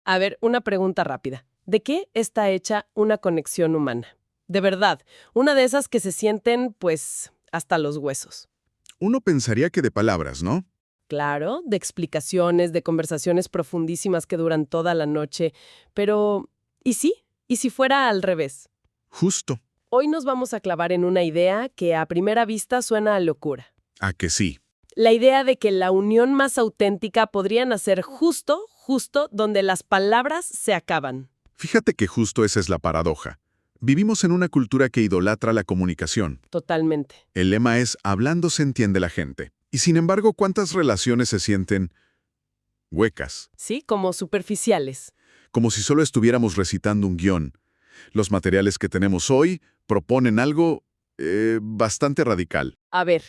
A ver, una pregunta rápida. ¿De qué está hecha una conexión humana? De verdad, una de esas que se sienten, pues, hasta los huesos. Uno pensaría que de palabras, ¿no? Claro, de explicaciones, de conversaciones profundísimas que duran toda la noche. Pero, ¿y sí? ¿Y si fuera al revés? Justo. Hoy nos vamos a clavar en una idea que a primera vista suena a locura. ¿A que sí? La idea de que la unión más auténtica podría nacer justo donde las palabras se acaban. Fíjate que justo esa es la paradoja. Vivimos en una cultura que idolatra la comunicación. Totalmente. El lema es hablando se entiende la gente. Y sin embargo, ¿cuántas relaciones se sienten huecas? Sí, como superficiales. Como si solo estuviéramos recitando un guión. Los materiales que tenemos hoy proponen algo bastante radical. A ver,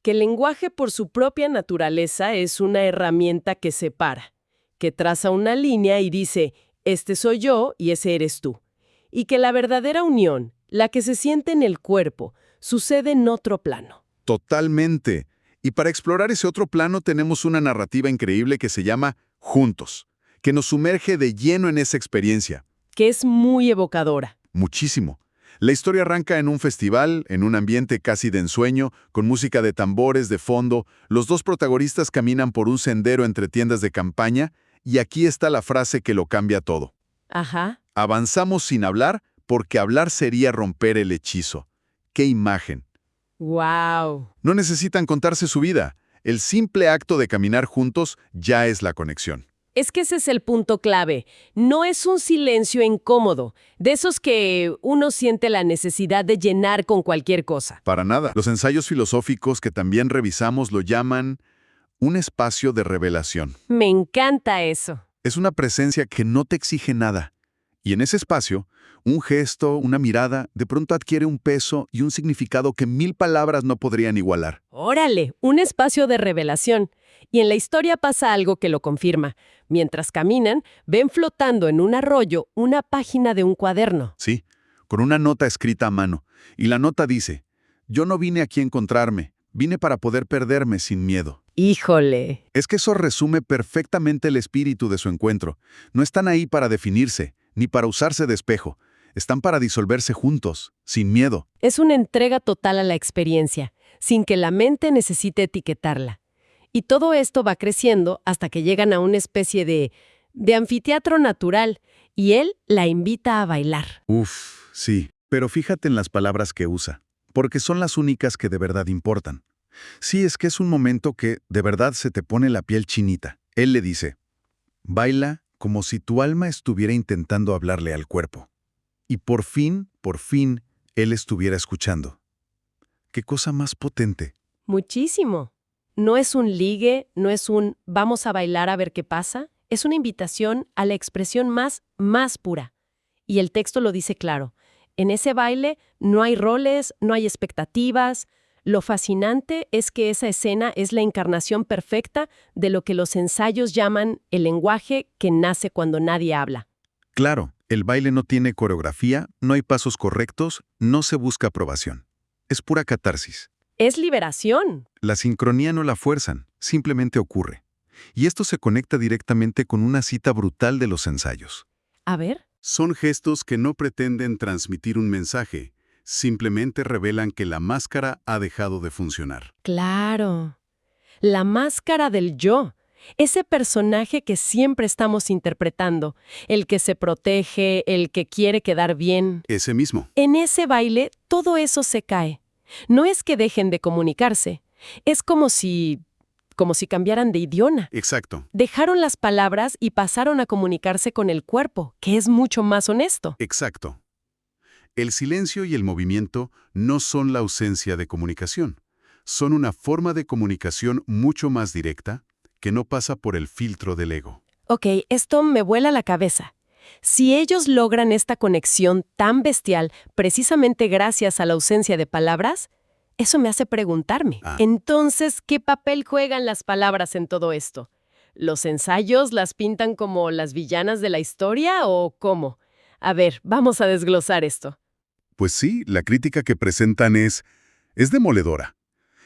que el lenguaje por su propia naturaleza es una herramienta que separa, que traza una línea y dice, este soy yo y ese eres tú. Y que la verdadera unión, la que se siente en el cuerpo, sucede en otro plano. Totalmente. Y para explorar ese otro plano tenemos una narrativa increíble que se llama Juntos, que nos sumerge de lleno en esa experiencia. Que es muy evocadora. Muchísimo. La historia arranca en un festival, en un ambiente casi de ensueño, con música de tambores de fondo. Los dos protagonistas caminan por un sendero entre tiendas de campaña y aquí está la frase que lo cambia todo. Ajá. Avanzamos sin hablar porque hablar sería romper el hechizo. ¡Qué imagen! ¡Wow! No necesitan contarse su vida. El simple acto de caminar juntos ya es la conexión. Es que ese es el punto clave. No es un silencio incómodo, de esos que uno siente la necesidad de llenar con cualquier cosa. Para nada. Los ensayos filosóficos que también revisamos lo llaman un espacio de revelación. Me encanta eso. Es una presencia que no te exige nada. Y en ese espacio, un gesto, una mirada, de pronto adquiere un peso y un significado que 1000 palabras no podrían igualar. Órale, un espacio de revelación. Y en la historia pasa algo que lo confirma. Mientras caminan, ven flotando en un arroyo una página de un cuaderno. Sí, con una nota escrita a mano. Y la nota dice, yo no vine aquí a encontrarme, vine para poder perderme sin miedo. ¡Híjole! Es que eso resume perfectamente el espíritu de su encuentro. No están ahí para definirse, ni para usarse de espejo. Están para disolverse juntos, sin miedo. Es una entrega total a la experiencia, sin que la mente necesite etiquetarla. Y todo esto va creciendo hasta que llegan a una especie de anfiteatro natural, y él la invita a bailar. Uf, sí. Pero fíjate en las palabras que usa, porque son las únicas que de verdad importan. Sí, es que es un momento que de verdad se te pone la piel chinita. Él le dice, baila como si tu alma estuviera intentando hablarle al cuerpo. Y por fin, él estuviera escuchando. ¡Qué cosa más potente! Muchísimo. No es un ligue, no es un vamos a bailar a ver qué pasa. Es una invitación a la expresión más pura. Y el texto lo dice claro. En ese baile no hay roles, no hay expectativas. Lo fascinante es que esa escena es la encarnación perfecta de lo que los ensayos llaman el lenguaje que nace cuando nadie habla. Claro, el baile no tiene coreografía, no hay pasos correctos, no se busca aprobación. Es pura catarsis. Es liberación. La sincronía no la fuerzan, simplemente ocurre. Y esto se conecta directamente con una cita brutal de los ensayos. A ver. Son gestos que no pretenden transmitir un mensaje, simplemente revelan que la máscara ha dejado de funcionar. Claro. La máscara del yo. Ese personaje que siempre estamos interpretando. El que se protege, el que quiere quedar bien. Ese mismo. En ese baile, todo eso se cae. No es que dejen de comunicarse. Es como si cambiaran de idioma. Exacto. Dejaron las palabras y pasaron a comunicarse con el cuerpo, que es mucho más honesto. Exacto. El silencio y el movimiento no son la ausencia de comunicación. Son una forma de comunicación mucho más directa que no pasa por el filtro del ego. Ok, esto me vuela la cabeza. Si ellos logran esta conexión tan bestial precisamente gracias a la ausencia de palabras, eso me hace preguntarme. Entonces, ¿qué papel juegan las palabras en todo esto? ¿Los ensayos las pintan como las villanas de la historia o cómo? A ver, vamos a desglosar esto. Pues sí, la crítica que presentan es demoledora.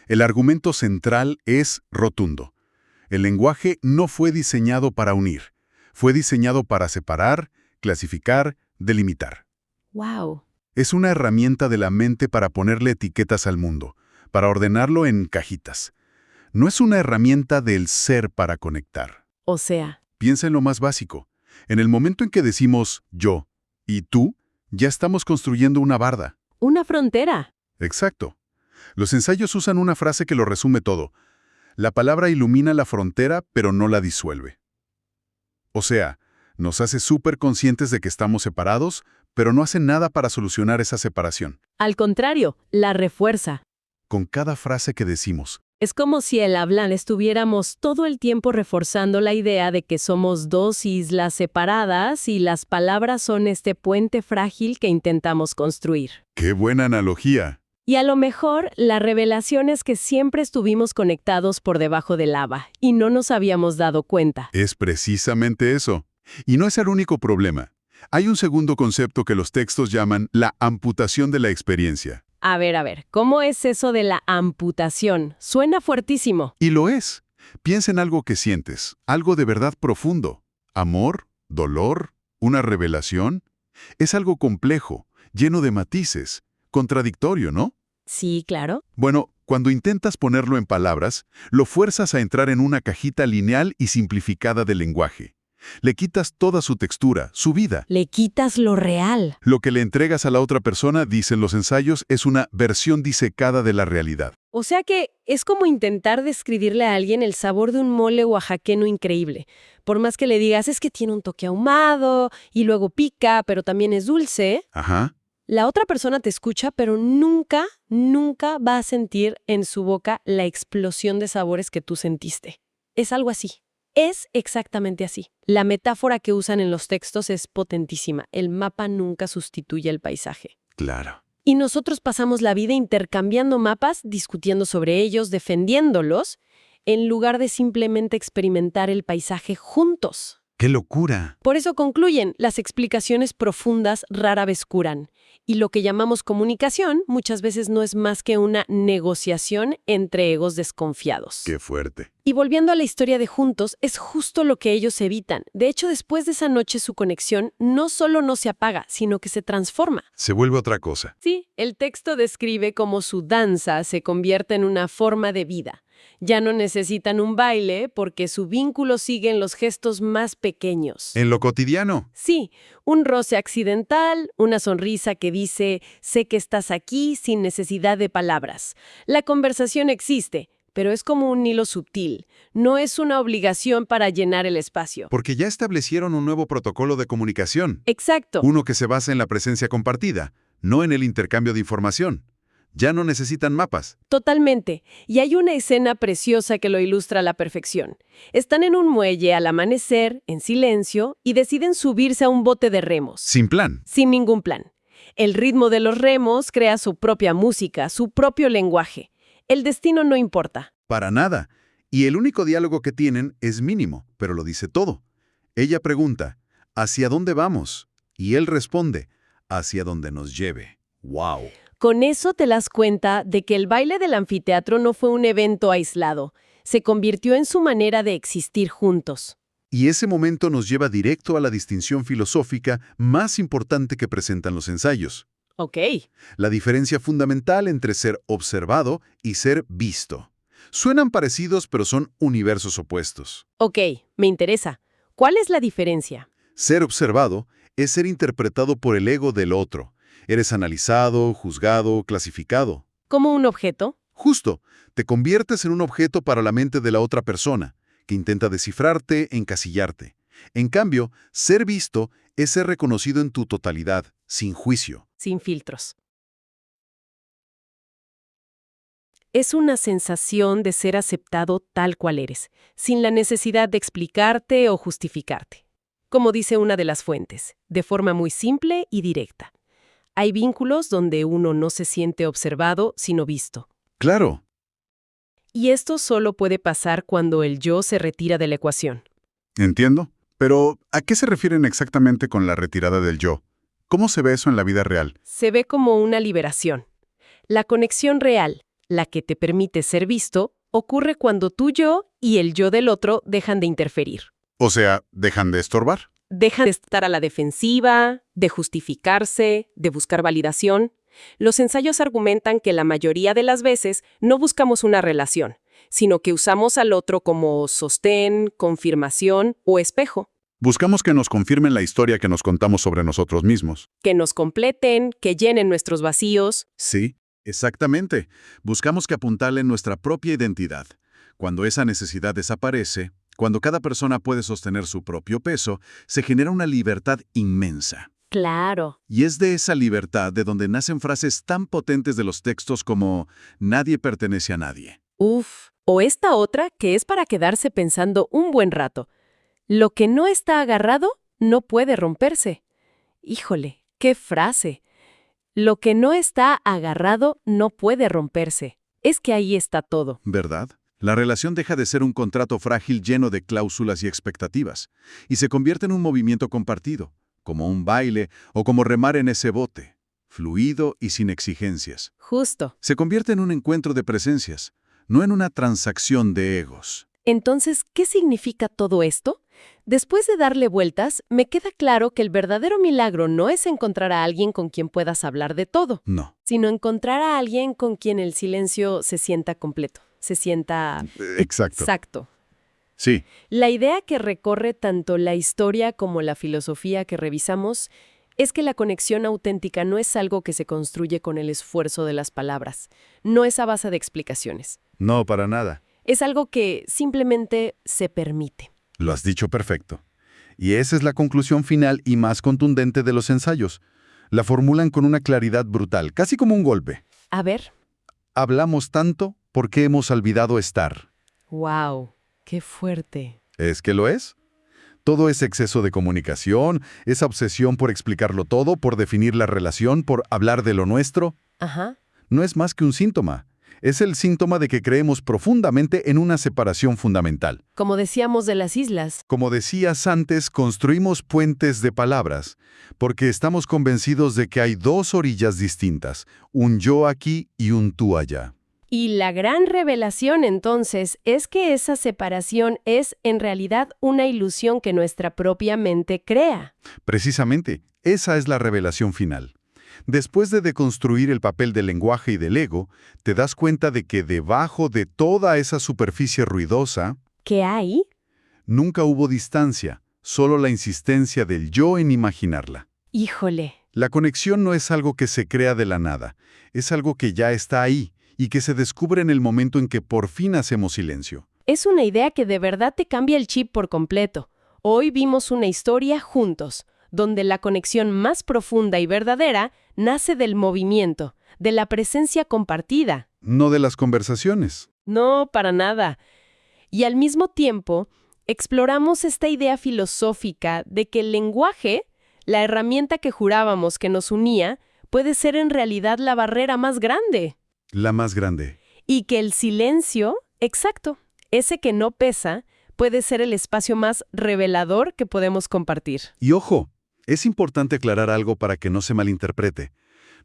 El argumento central es rotundo. El lenguaje no fue diseñado para unir, Fue diseñado para separar, clasificar, delimitar. ¡Wow! Es una herramienta de la mente para ponerle etiquetas al mundo, para ordenarlo en cajitas. No es una herramienta del ser para conectar. O sea, Piensa en lo más básico. En el momento en que decimos yo y tú, ya estamos construyendo una barda. una frontera. Exacto. Los ensayos usan una frase que lo resume todo. La palabra ilumina la frontera, pero no la disuelve. O sea, nos hace súper conscientes de que estamos separados, pero no hace nada para solucionar esa separación. Al contrario, la refuerza. Con cada frase que decimos, Es como si al hablar estuviéramos todo el tiempo reforzando la idea de que somos dos islas separadas y las palabras son este puente frágil que intentamos construir. ¡qué buena analogía! Y a lo mejor la revelación es que siempre estuvimos conectados por debajo del lava y no nos habíamos dado cuenta. Es precisamente eso. Y no es el único problema. Hay un segundo concepto que los textos llaman la amputación de la experiencia. A ver, ¿cómo es eso de la amputación? Suena fuertísimo. Y lo es. Piensa en algo que sientes, algo de verdad profundo. Amor, dolor, una revelación. Es algo complejo, lleno de matices, contradictorio, ¿no? Sí, claro. Bueno, cuando intentas ponerlo en palabras, lo fuerzas a entrar en una cajita lineal y simplificada del lenguaje. Le quitas toda su textura, su vida. Le quitas lo real. Lo que le entregas a la otra persona, dicen los ensayos, es una versión disecada de la realidad. O sea que es como intentar describirle a alguien el sabor de un mole oaxaqueño increíble. Por más que le digas, es que tiene un toque ahumado y luego pica, pero también es dulce. Ajá. La otra persona te escucha, pero nunca va a sentir en su boca la explosión de sabores que tú sentiste. Es algo así. Es exactamente así. La metáfora que usan en los textos es potentísima. El mapa nunca sustituye el paisaje. Claro. Y nosotros pasamos la vida intercambiando mapas, discutiendo sobre ellos, defendiéndolos, en lugar de simplemente experimentar el paisaje juntos. ¡Qué locura! Por eso concluyen, las explicaciones profundas rara vez curan. Y lo que llamamos comunicación muchas veces no es más que una negociación entre egos desconfiados. ¡Qué fuerte! Y volviendo a la historia de Juntos, es justo lo que ellos evitan. De hecho, después de esa noche su conexión no solo no se apaga, sino que se transforma. Se vuelve otra cosa. Sí, el texto describe cómo su danza se convierte en una forma de vida. Ya no necesitan un baile porque su vínculo sigue en los gestos más pequeños. En lo cotidiano. Sí, un roce accidental, una sonrisa que dice, sé que estás aquí sin necesidad de palabras. La conversación existe, pero es como un hilo sutil. No es una obligación para llenar el espacio. Porque ya establecieron un nuevo protocolo de comunicación. Exacto. Uno que se basa en la presencia compartida, no en el intercambio de información. Ya no necesitan mapas. Totalmente. Y hay una escena preciosa que lo ilustra a la perfección. Están en un muelle al amanecer, en silencio, y deciden subirse a un bote de remos. Sin plan. Sin ningún plan. El ritmo de los remos crea su propia música, su propio lenguaje. El destino no importa. Para nada. Y el único diálogo que tienen es mínimo, pero lo dice todo. Ella pregunta, ¿hacia dónde vamos? Y él responde, hacia donde nos lleve. ¡Wow! Con eso te das cuenta de que el baile del anfiteatro no fue un evento aislado. Se convirtió en su manera de existir juntos. Y ese momento nos lleva directo a la distinción filosófica más importante que presentan los ensayos. Ok. La diferencia fundamental entre ser observado y ser visto. Suenan parecidos, pero son universos opuestos. Ok, me interesa. ¿Cuál es la diferencia? Ser observado es ser interpretado por el ego del otro. Eres analizado, juzgado, clasificado. ¿Como un objeto? Justo, te conviertes en un objeto para la mente de la otra persona, que intenta descifrarte, encasillarte. En cambio, ser visto es ser reconocido en tu totalidad, sin juicio. Sin filtros. Es una sensación de ser aceptado tal cual eres, sin la necesidad de explicarte o justificarte. Como dice una de las fuentes, de forma muy simple y directa. Hay vínculos donde uno no se siente observado, sino visto. Claro. Y esto solo puede pasar cuando el yo se retira de la ecuación. Entiendo. Pero, ¿a qué se refieren exactamente con la retirada del yo? ¿Cómo se ve eso en la vida real? Se ve como una liberación. La conexión real, la que te permite ser visto, ocurre cuando tu yo y el yo del otro dejan de interferir. O sea, dejan de estorbar. Deja de estar a la defensiva, de justificarse, de buscar validación. Los ensayos argumentan que la mayoría de las veces no buscamos una relación, sino que usamos al otro como sostén, confirmación o espejo. Buscamos que nos confirmen la historia que nos contamos sobre nosotros mismos. Que nos completen, que llenen nuestros vacíos. Sí, exactamente. Buscamos que apuntarle nuestra propia identidad. Cuando esa necesidad desaparece, cuando cada persona puede sostener su propio peso, se genera una libertad inmensa. Claro. Y es de esa libertad de donde nacen frases tan potentes de los textos como «nadie pertenece a nadie». Uf. O esta otra que es para quedarse pensando un buen rato. Lo que no está agarrado no puede romperse. Híjole, qué frase. Lo que no está agarrado no puede romperse. Es que ahí está todo. ¿Verdad? La relación deja de ser un contrato frágil lleno de cláusulas y expectativas, y se convierte en un movimiento compartido, como un baile o como remar en ese bote, fluido y sin exigencias. Justo. Se convierte en un encuentro de presencias, no en una transacción de egos. Entonces, ¿qué significa todo esto? Después de darle vueltas, me queda claro que el verdadero milagro no es encontrar a alguien con quien puedas hablar de todo, No. sino encontrar a alguien con quien el silencio se sienta completo, se sienta Exacto. exacto. Sí. La idea que recorre tanto la historia como la filosofía que revisamos es que la conexión auténtica no es algo que se construye con el esfuerzo de las palabras, no es a base de explicaciones. No, para nada. Es algo que simplemente se permite. Lo has dicho perfecto. Y esa es la conclusión final y más contundente de los ensayos. La formulan con una claridad brutal, casi como un golpe. A ver. Hablamos tanto porque hemos olvidado estar. ¡Wow! ¡Qué fuerte! ¿Es que lo es? Todo ese exceso de comunicación, esa obsesión por explicarlo todo, por definir la relación, por hablar de lo nuestro, Ajá. no es más que un síntoma. Es el síntoma de que creemos profundamente en una separación fundamental. Como decíamos de las islas. Como decías antes, construimos puentes de palabras, porque estamos convencidos de que hay dos orillas distintas, un yo aquí y un tú allá. Y la gran revelación entonces es que esa separación es en realidad una ilusión que nuestra propia mente crea. Precisamente, esa es la revelación final. Después de deconstruir el papel del lenguaje y del ego, te das cuenta de que debajo de toda esa superficie ruidosa, ¿Qué hay? nunca hubo distancia, solo la insistencia del yo en imaginarla. Híjole. La conexión no es algo que se crea de la nada, es algo que ya está ahí y que se descubre en el momento en que por fin hacemos silencio. Es una idea que de verdad te cambia el chip por completo. Hoy vimos una historia juntos, donde la conexión más profunda y verdadera nace del movimiento, de la presencia compartida. No de las conversaciones. No, para nada. Y al mismo tiempo, exploramos esta idea filosófica de que el lenguaje, la herramienta que jurábamos que nos unía, puede ser en realidad la barrera más grande. La más grande. Y que el silencio, exacto, ese que no pesa, puede ser el espacio más revelador que podemos compartir. Y ojo, es importante aclarar algo para que no se malinterprete.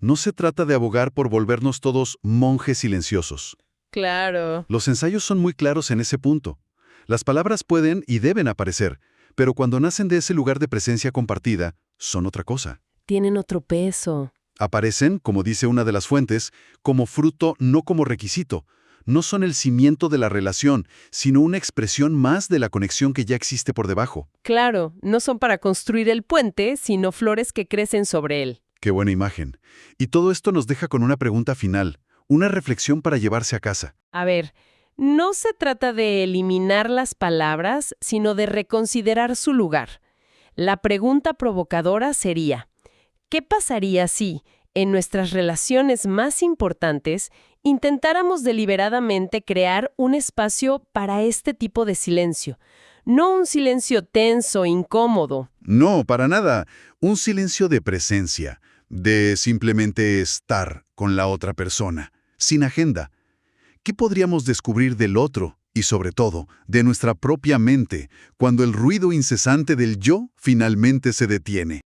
No se trata de abogar por volvernos todos monjes silenciosos. Claro. Los ensayos son muy claros en ese punto. Las palabras pueden y deben aparecer, pero cuando nacen de ese lugar de presencia compartida, son otra cosa. Tienen otro peso. Aparecen, como dice una de las fuentes, como fruto, no como requisito. No son el cimiento de la relación, sino una expresión más de la conexión que ya existe por debajo. Claro, no son para construir el puente, sino flores que crecen sobre él. Qué buena imagen. Y todo esto nos deja con una pregunta final, una reflexión para llevarse a casa. A ver, no se trata de eliminar las palabras, sino de reconsiderar su lugar. La pregunta provocadora sería, ¿qué pasaría si, en nuestras relaciones más importantes, intentáramos deliberadamente crear un espacio para este tipo de silencio? No un silencio tenso, incómodo. No, para nada. Un silencio de presencia, de simplemente estar con la otra persona, sin agenda. ¿Qué podríamos descubrir del otro y, sobre todo, de nuestra propia mente, cuando el ruido incesante del yo finalmente se detiene?